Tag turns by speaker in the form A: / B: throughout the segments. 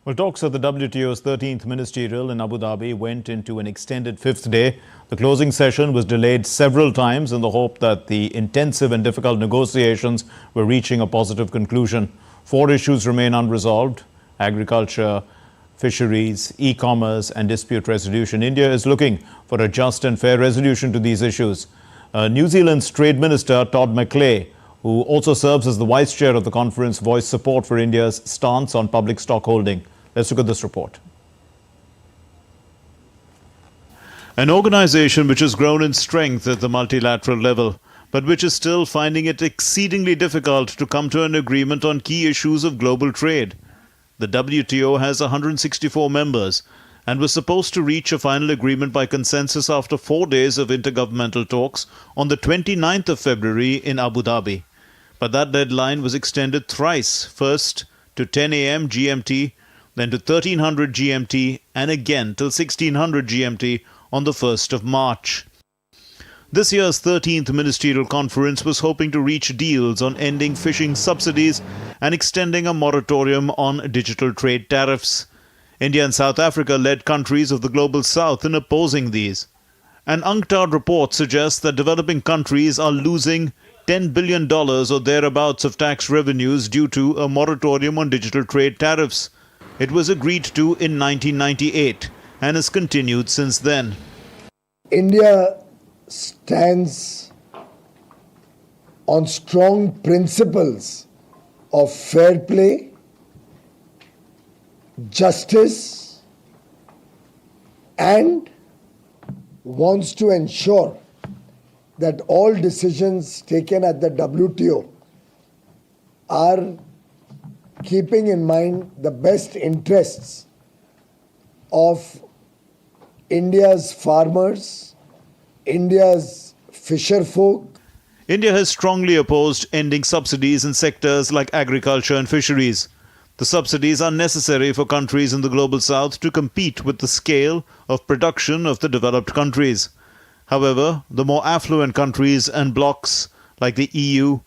A: Well, talks at the WTO's 13th ministerial in Abu Dhabi went into an extended fifth day. The closing session was delayed several times in the hope that the intensive and difficult negotiations were reaching a positive conclusion. 4 issues remain unresolved: agriculture, fisheries, e-commerce and dispute resolution. India is looking for a just and fair resolution to these issues. New Zealand's Trade Minister Todd McClay, who also serves as the vice chair of the conference, voiced support for India's stance on public stock holding. Let's look at this report. An organization which has grown in strength at the multilateral level, but which is still finding it exceedingly difficult to come to an agreement on key issues of global trade. The WTO has 164 members and was supposed to reach a final agreement by consensus after 4 days of intergovernmental talks on the 29th of February in Abu Dhabi. But that deadline was extended thrice, first to 10 a.m. GMT, then to 1300 GMT, and again till 1600 GMT on the 1st of March. This year's 13th ministerial conference was hoping to reach deals on ending fishing subsidies and extending a moratorium on digital trade tariffs. India and South Africa led countries of the global south in opposing these. An UNCTAD report suggests that developing countries are losing $10 billion or thereabouts of tax revenues due to a moratorium on digital trade tariffs. It was agreed to in 1998 and has continued since then.
B: India stands on strong principles of fair play, justice, and wants to ensure that all decisions taken at the WTO are keeping in mind the best interests of India's farmers, India's fisher folk.
A: India has strongly opposed ending subsidies in sectors like agriculture and fisheries. The subsidies are necessary for countries in the global south to compete with the scale of production of the developed countries. However, the more affluent countries and blocs like the EU,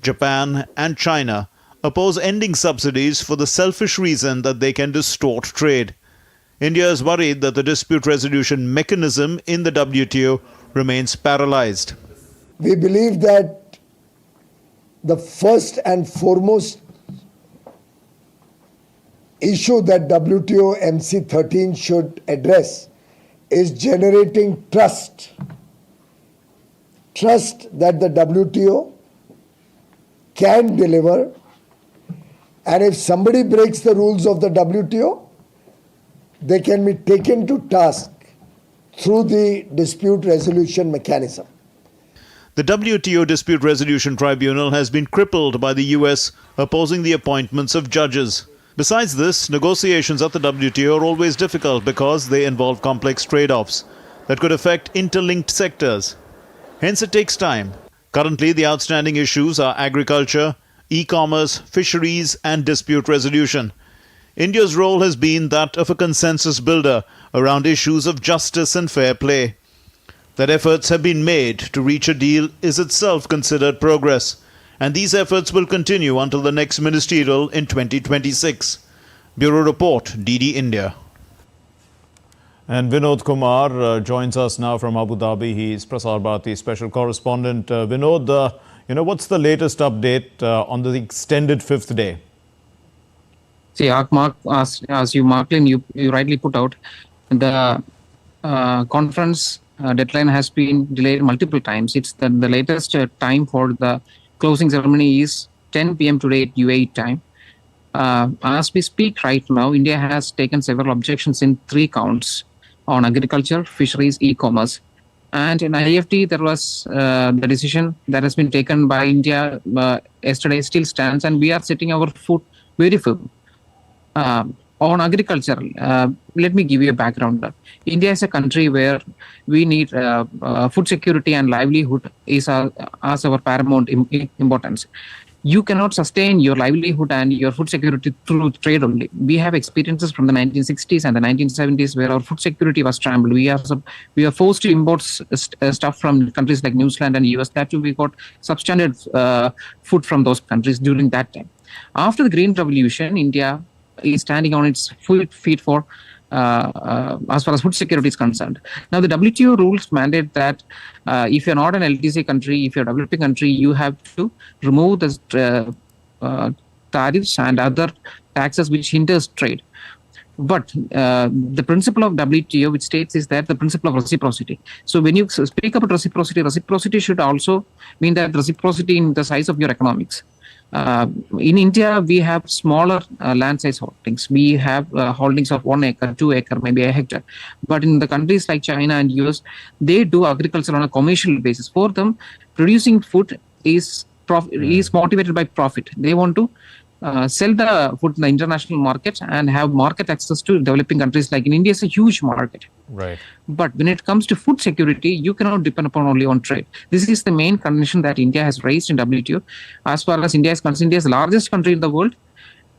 A: Japan and China oppose ending subsidies for the selfish reason that they can distort trade. India is worried that the dispute resolution mechanism in the WTO remains paralyzed.
B: We believe that the first and foremost issue that WTO MC13 should address is generating trust. Trust that the WTO can deliver, and if somebody breaks the rules of the WTO, they can be taken to task through the dispute resolution mechanism.
A: The WTO Dispute Resolution Tribunal has been crippled by the US opposing the appointments of judges. Besides this, negotiations at the WTO are always difficult because they involve complex trade-offs that could affect interlinked sectors. Hence, it takes time. Currently, the outstanding issues are agriculture, e-commerce, fisheries and dispute resolution. India's role has been that of a consensus builder around issues of justice and fair play. That efforts have been made to reach a deal is itself considered progress, and these efforts will continue until the next ministerial in 2026. Bureau Report, DD India. And Vinod Kumar joins us now from Abu Dhabi. He is Prasar Bharati special correspondent. Vinod, what's the latest update on the extended fifth day?
C: See, Mark, as you rightly put out, the conference deadline has been delayed multiple times. It's the latest time for the closing ceremony is 10 p.m. today at UAE time. As we speak right now, India has taken several objections in 3 counts on agriculture, fisheries, e-commerce. And in IFT, there was the decision that has been taken by India yesterday still stands, and we are setting our foot very firm. On agriculture, let me give you a background. India is a country where we need food security and livelihood is as our paramount importance. You cannot sustain your livelihood and your food security through trade only. We have experiences from the 1960s and the 1970s where our food security was trampled. We are forced to import stuff from countries like New Zealand and US. That too, we got substandard food from those countries during that time. After the Green Revolution, India is standing on its feet for as far as food security is concerned. Now, the WTO rules mandate that if you're not an LTC country, if you're a developing country, you have to remove the tariffs and other taxes which hinders trade. But the principle of WTO, which states, is that the principle of reciprocity. So when you speak about reciprocity should also mean that reciprocity in the size of your economics. In India, we have smaller land size holdings. We have holdings of 1 acre, 2 acre, maybe a hectare. But in the countries like China and US, they do agriculture on a commercial basis. For them, producing food is motivated by profit. They want to sell the food in the international market and have market access to developing countries. Like in India, it's a huge market.
A: Right.
C: But when it comes to food security, you cannot depend upon only on trade. This is the main condition that India has raised in WTO. As far as India is concerned, India is the largest country in the world,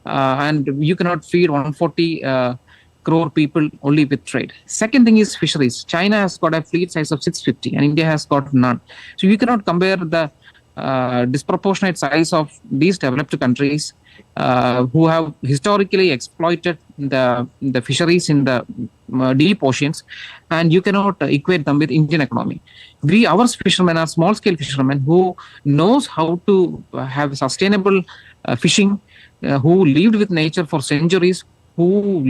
C: and you cannot feed 140 crore people only with trade. Second thing is fisheries. China has got a fleet size of 650 and India has got none. So you cannot compare the disproportionate size of these developed countries who have historically exploited the fisheries in the deep oceans, and you cannot equate them with Indian economy. Our fishermen are small scale fishermen who knows how to have sustainable fishing, who lived with nature for centuries, who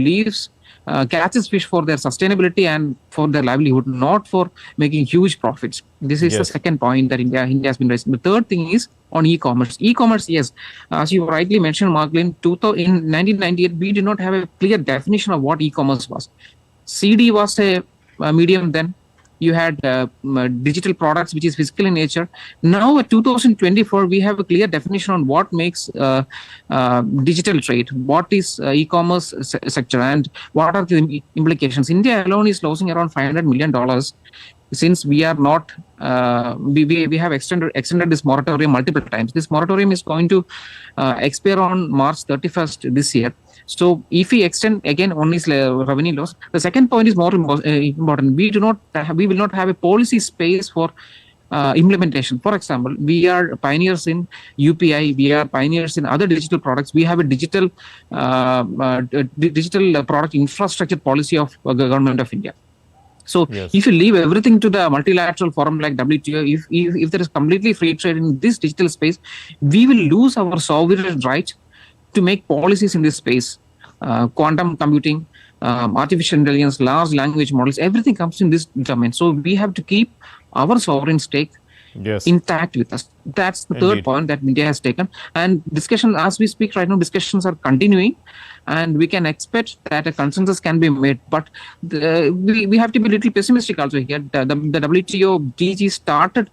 C: catches fish for their sustainability and for their livelihood, not for making huge profits. This is the second point that India has been raising. The third thing is on e-commerce. E-commerce, yes, as you rightly mentioned, Marklin, in 1998, we did not have a clear definition of what e-commerce was. CD was a medium then. You had digital products, which is physical in nature. Now, at 2024, we have a clear definition on what makes digital trade, what is e-commerce sector, and what are the implications. India alone is losing around $500 million since we are not, we have extended this moratorium multiple times. This moratorium is going to expire on March 31st this year. So if we extend again on his revenue loss, the second point is more important. We will not have a policy space for implementation. For example, we are pioneers in UPI. We are pioneers in other digital products. We have a digital product infrastructure policy of government of India. So if you leave everything to the multilateral forum like WTO, if there is completely free trade in this digital space, we will lose our sovereign right to make policies in this space. Quantum computing, artificial intelligence, large language models, everything comes in this domain. So we have to keep our sovereign stake intact with us. That's the third point that India has taken. And discussion, as we speak right now, discussions are continuing, and we can expect that a consensus can be made. But we have to be a little pessimistic also here. The WTO DG started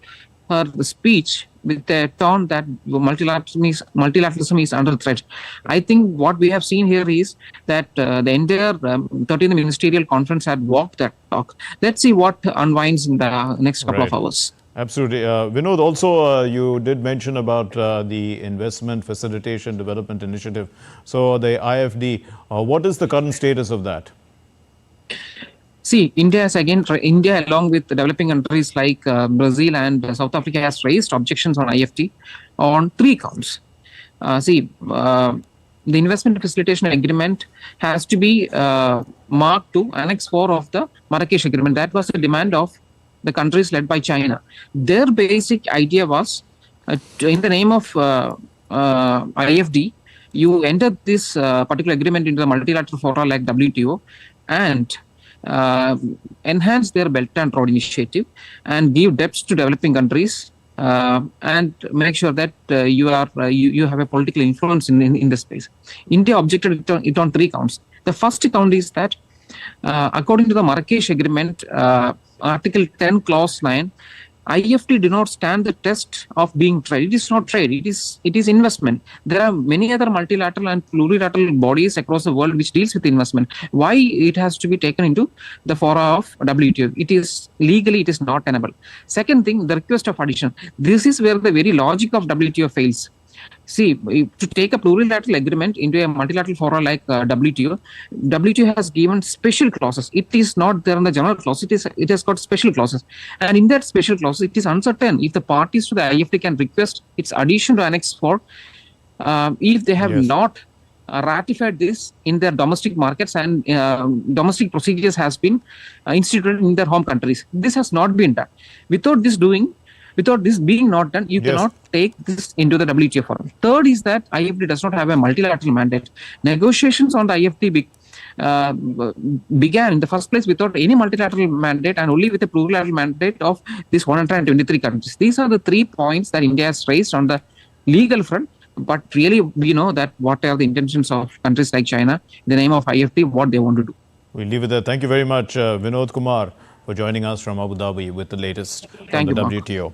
C: her speech with a tone that multilateralism is under threat. I think what we have seen here is that the entire 13th Ministerial Conference had walked that talk. Let's see what unwinds in the next couple of hours.
A: Absolutely. Vinod, also you did mention about the Investment Facilitation Development Initiative. So the IFD, what is the current status of that?
C: See, India along with the developing countries like Brazil and South Africa has raised objections on IFD on 3 counts. The Investment Facilitation Agreement has to be marked to Annex 4 of the Marrakesh Agreement. That was the demand of the countries led by China. Their basic idea was, in the name of IFD, you enter this particular agreement into the multilateral fora like WTO and enhance their Belt and Road Initiative and give debts to developing countries and make sure that you have a political influence in the space. India objected it on 3 counts. The first count is that according to the Marrakesh Agreement, Article 10, Clause 9, IFD do not stand the test of being trade. It is not trade. It is investment. There are many other multilateral and plurilateral bodies across the world which deals with investment. Why it has to be taken into the fora of WTO? It is legally, it is not tenable. Second thing, the request of addition. This is where the very logic of WTO fails. See, to take a plurilateral agreement into a multilateral forum like WTO, WTO has given special clauses. It is not there in the general clause. It has got special clauses. And in that special clause, it is uncertain if the parties to the IFT can request its addition to Annex 4 if they have not ratified this in their domestic markets, and domestic procedures has been instituted in their home countries. This has not been done. Without this being not done, you
A: Yes.
C: cannot take this into the WTO forum. Third is that IFT does not have a multilateral mandate. Negotiations on the IFT began in the first place without any multilateral mandate and only with a plurilateral mandate of these 123 countries. These are the 3 points that India has raised on the legal front. But really, we know that what are the intentions of countries like China in the name of IFT, what they want to do.
A: We'll leave it there. Thank you very much, Vinod Kumar, for joining us from Abu Dhabi with the latest
C: Thank
A: on the
C: you, Mark.
A: WTO.